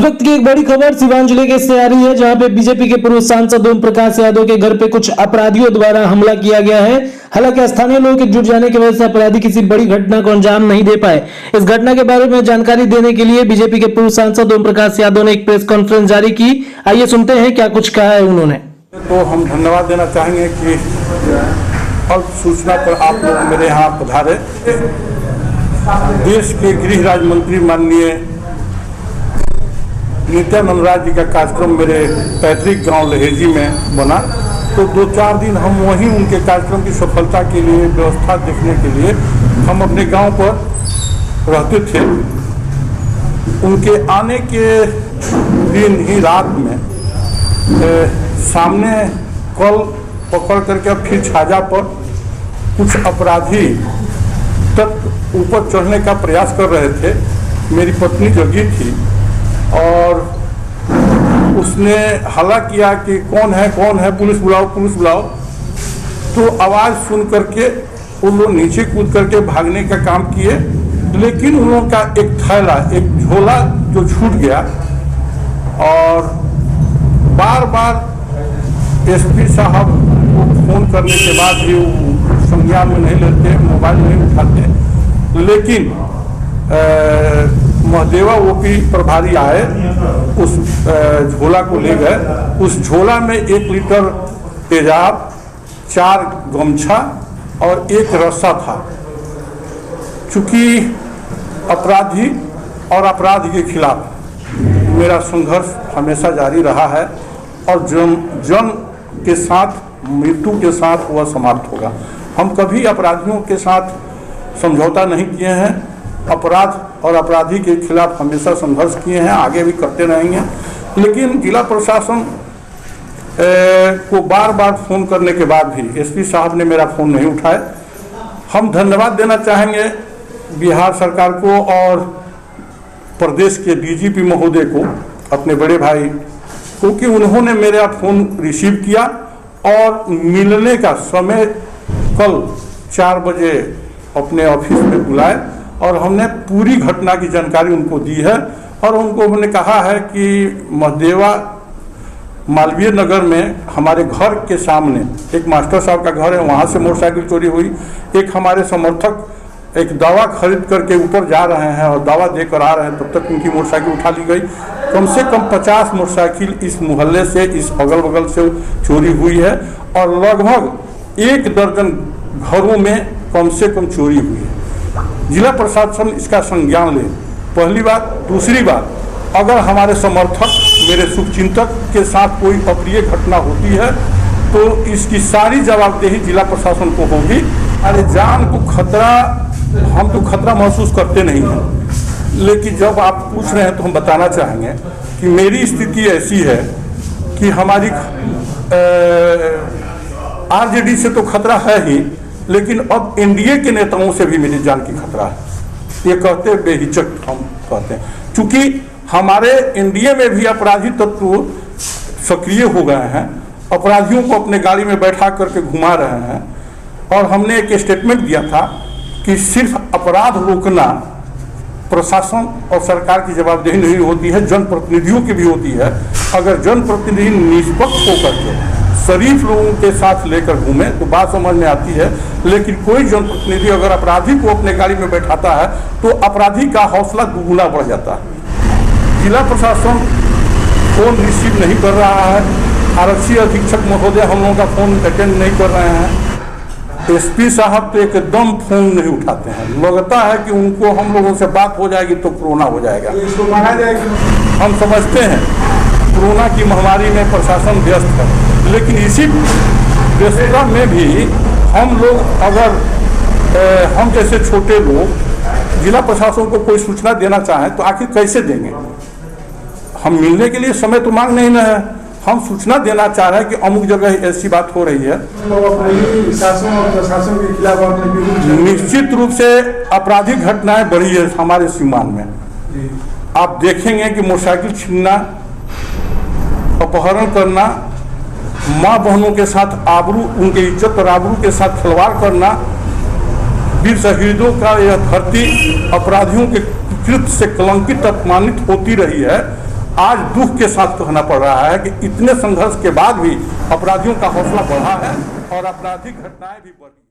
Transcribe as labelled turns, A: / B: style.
A: वक्त की एक बड़ी खबर सीवान जिले के से आ रही है, जहां पे बीजेपी के पूर्व सांसद ओम प्रकाश यादव के घर पे कुछ अपराधियों द्वारा हमला किया गया है। हालांकि स्थानीय लोगों के जुट जाने की वजह से अपराधी किसी बड़ी घटना को अंजाम नहीं दे पाए। इस घटना के बारे में जानकारी देने के लिए बीजेपी के पूर्व सांसद ओम प्रकाश यादव ने एक प्रेस कॉन्फ्रेंस जारी की। आइए सुनते हैं क्या कुछ कहा है उन्होंने।
B: तो हम धन्यवाद देना चाहेंगे कि अल्प सूचना पर आप लोग मेरे यहाँ पधारे। देश के गृह राज्य मंत्री माननीय नित्यानंद राय जी का कार्यक्रम मेरे पैतृक गांव लहेजी में बना, तो 2-4 दिन हम वहीं उनके कार्यक्रम की सफलता के लिए व्यवस्था देखने के लिए हम अपने गांव पर रहते थे। उनके आने के दिन ही रात में सामने कल पकड़ करके फिर छाजा पर कुछ अपराधी तक ऊपर चढ़ने का प्रयास कर रहे थे। मेरी पत्नी जगी थी और उसने हल्ला किया कि कौन है, पुलिस बुलाओ। तो आवाज़ सुन करके उन लोग नीचे कूद करके भागने का काम किए, लेकिन उन लोगों का एक थैला, एक झोला जो छूट गया। और बार एसपी साहब को फोन करने के बाद भी वो संज्ञान में नहीं लेते, मोबाइल नहीं उठाते। लेकिन महदेवा ओपी प्रभारी आए, उस झोला को ले गए। उस झोला में 1 लीटर तेजाब, 4 गमछा और 1 रस्सा था। चूंकि अपराधी और अपराध के खिलाफ मेरा संघर्ष हमेशा जारी रहा है और जन के साथ, मृत्यु के साथ वह समाप्त होगा। हम कभी अपराधियों के साथ समझौता नहीं किए हैं। अपराध और अपराधी के खिलाफ हमेशा संघर्ष किए हैं, आगे भी करते रहेंगे। लेकिन जिला प्रशासन को बार फोन करने के बाद भी एसपी साहब ने मेरा फोन नहीं उठाया। हम धन्यवाद देना चाहेंगे बिहार सरकार को और प्रदेश के डीजीपी महोदय को, अपने बड़े भाई, क्योंकि उन्होंने मेरा फोन रिसीव किया और मिलने का समय कल 4 बजे अपने ऑफिस में बुलाए और हमने पूरी घटना की जानकारी उनको दी है। और उनको हमने कहा है कि महदेवा मालवीय नगर में हमारे घर के सामने एक मास्टर साहब का घर है, वहाँ से मोटरसाइकिल चोरी हुई। एक हमारे समर्थक एक दवा खरीद करके ऊपर जा रहे हैं और दवा देकर आ रहे हैं, तब तक उनकी मोटरसाइकिल उठा ली गई। कम से कम 50 मोटरसाइकिल इस मोहल्ले से, इस अगल बगल से चोरी हुई है और लगभग 1 दर्जन घरों में कम से कम चोरी हुई है। जिला प्रशासन इसका संज्ञान ले, पहली बात। दूसरी बात, अगर हमारे समर्थक, मेरे शुभचिंतक के साथ कोई अप्रिय घटना होती है तो इसकी सारी जवाबदेही जिला प्रशासन को होगी। अरे जान को खतरा, हम तो खतरा महसूस करते नहीं हैं, लेकिन जब आप पूछ रहे हैं तो हम बताना चाहेंगे कि मेरी स्थिति ऐसी है कि हमारी आरजेडी से तो खतरा है ही, लेकिन अब एनडीए के नेताओं से भी मेरी जान की खतरा है। ये कहते बेहिचक हम कहते हैं, क्योंकि हमारे एनडीए में भी अपराधी तत्व सक्रिय हो गए हैं, अपराधियों को अपने गाड़ी में बैठा करके घुमा रहे हैं। और हमने एक स्टेटमेंट दिया था कि सिर्फ अपराध रोकना प्रशासन और सरकार की जवाबदेही नहीं होती है, जनप्रतिनिधियों की भी होती है। अगर जनप्रतिनिधि निष्पक्ष होकर के शरीफ लोगों के साथ लेकर घूमे तो बात समझ में आती है। लेकिन कोई जनप्रतिनिधि अगर अपराधी को अपने गाड़ी में बैठाता है तो अपराधी का हौसला दुगुना बढ़ जाता है। जिला प्रशासन फोन रिसीव नहीं कर रहा है, आरक्षी अधीक्षक महोदय हम लोगों का फोन अटेंड नहीं कर रहे हैं, एसपी साहब तो एकदम फोन नहीं उठाते हैं। लगता है कि उनको हम लोगों से बात हो जाएगी तो कोरोना हो जाएगा, इसको माना जाएगा। हम समझते हैं कोरोना की महामारी में प्रशासन व्यस्त है, लेकिन इसी व्यस्तता में भी हम लोग, अगर हम जैसे छोटे लोग जिला प्रशासन को कोई सूचना देना चाहें तो आखिर कैसे देंगे। हम मिलने के लिए समय तो मांग नहीं है, हम सूचना देना चाह रहे हैं कि अमुक जगह ऐसी बात हो रही है।
C: शासन और प्रशासन के खिलाफ
B: निश्चित रूप से आपराधिक घटनाएं बढ़ी है हमारे सीमान में। आप देखेंगे कि मोटरसाइकिल छीनना, अपहरण करना, माँ बहनों के साथ आबरू, उनके इज्जत और आबरू के साथ खिलवाड़ करना, वीर शहीदों का यह धरती अपराधियों के कृत्य से कलंकित, अपमानित होती रही है। आज दुख के साथ कहना पड़ रहा है कि इतने संघर्ष के बाद भी अपराधियों का हौसला बढ़ा है और आपराधिक घटनाएं भी बढ़ी।